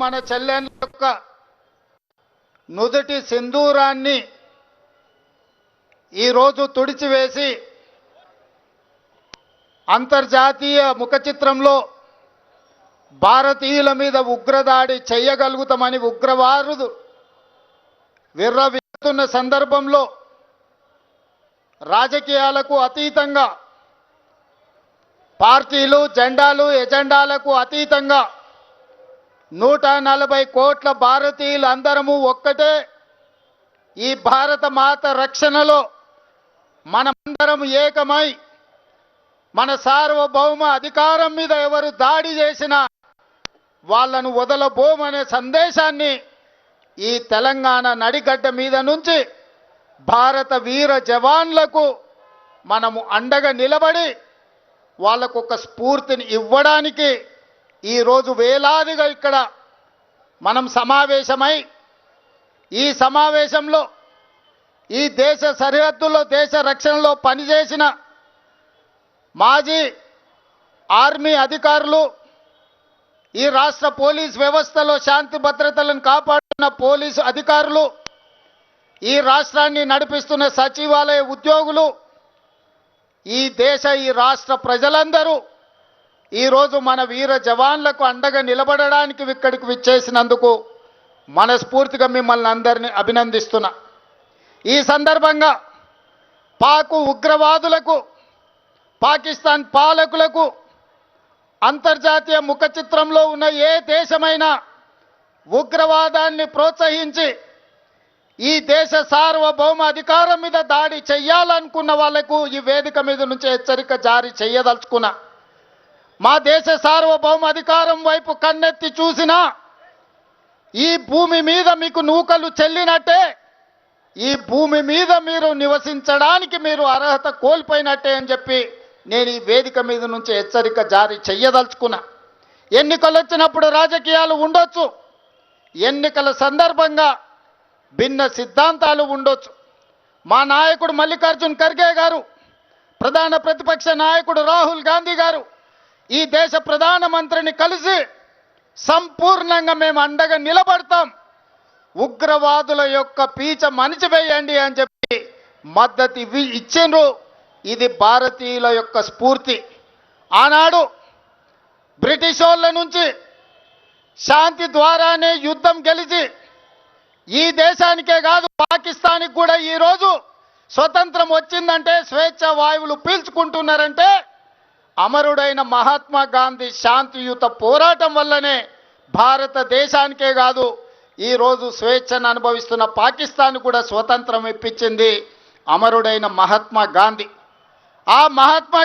మన చెల్లెల యొక్క నుదుటి సింధూరాన్ని ఈరోజు తుడిచివేసి అంతర్జాతీయ ముఖ చిత్రంలో భారతీయుల మీద ఉగ్రదాడి చేయగలుగుతామని ఉగ్రవాదులు విర్రవీగుతున్న సందర్భంలో రాజకీయాలకు అతీతంగా పార్టీలు జెండాలు ఎజెండాలకు అతీతంగా 140 కోట్ల భారతీయులు అందరము ఒక్కటే ఈ భారత మాత రక్షణలో మనమందరం ఏకమై మన సార్వభౌమ అధికారం మీద ఎవరు దాడి చేసినా వాళ్ళను వదలబోమనే సందేశాన్ని ఈ తెలంగాణ నడిగడ్డ మీద నుంచి భారత వీర జవాన్లకు మనము అండగా నిలబడి వాళ్ళకు ఒక స్ఫూర్తిని ఇవ్వడానికి ఈరోజు వేలాదిగా ఇక్కడ మనం సమావేశమై ఈ సమావేశంలో ఈ దేశ సరిహద్దుల్లో దేశ రక్షణలో పనిచేసిన మాజీ ఆర్మీ అధికారులు ఈ రాష్ట్ర పోలీస్ వ్యవస్థలో శాంతి భద్రతలను కాపాడుతున్న పోలీసు అధికారులు ఈ రాష్ట్రాన్ని నడిపిస్తున్న సచివాలయ ఉద్యోగులు ఈ రాష్ట్ర ప్రజలందరూ ఈరోజు మన వీర జవాన్లకు అండగా నిలబడడానికి ఇక్కడికి విచ్చేసినందుకు మనస్ఫూర్తిగా మిమ్మల్ని అందరినీ అభినందిస్తున్నా. ఈ సందర్భంగా పాకు ఉగ్రవాదులకు పాకిస్తాన్ పాలకులకు అంతర్జాతీయ ముఖ చిత్రంలో ఉన్న ఏ దేశమైనా ఉగ్రవాదాన్ని ప్రోత్సహించి ఈ దేశ సార్వభౌమ అధికారం మీద దాడి చెయ్యాలనుకున్న వాళ్లకు ఈ వేదిక మీద నుంచి హెచ్చరిక జారీ చేయదలుచుకున్నా. మా దేశ సార్వభౌమ అధికారం వైపు కన్నెత్తి చూసినా ఈ భూమి మీద మీకు నూకలు చెల్లినట్టే, ఈ భూమి మీద మీరు నివసించడానికి మీరు అర్హత కోల్పోయినట్టే అని చెప్పి నేను ఈ వేదిక మీద నుంచి హెచ్చరిక జారీ చెయ్యదలుచుకున్నా. ఎన్నికలు వచ్చినప్పుడు రాజకీయాలు ఉండొచ్చు, ఎన్నికల సందర్భంగా భిన్న సిద్ధాంతాలు ఉండొచ్చు. మా నాయకుడు మల్లికార్జున్ ఖర్గే గారు, ప్రధాన ప్రతిపక్ష నాయకుడు రాహుల్ గాంధీ గారు ఈ దేశ ప్రధానమంత్రిని కలిసి సంపూర్ణంగా మేము అండగా నిలబడతాం, ఉగ్రవాదుల యొక్క పీచ మణిచివేయండి అని చెప్పి మద్దతు ఇచ్చిండ్రు. ఇది భారతీయుల యొక్క స్ఫూర్తి. ఆనాడు బ్రిటిష్ వాళ్ళ నుంచి శాంతి ద్వారానే యుద్ధం గెలిచి ఈ దేశానికే కాదు పాకిస్తాన్కి కూడా ఈరోజు స్వతంత్రం వచ్చిందంటే, స్వేచ్ఛ వాయువులు పీల్చుకుంటున్నారంటే అమరుడైన మహాత్మా గాంధీ శాంతియుత పోరాటం వల్లనే భారతదేశానికే కాదు ఈరోజు స్వేచ్ఛను అనుభవిస్తున్న పాకిస్తాన్ కూడా స్వతంత్రం ఇప్పించింది అమరుడైన మహాత్మా గాంధీ. ఆ మహాత్మా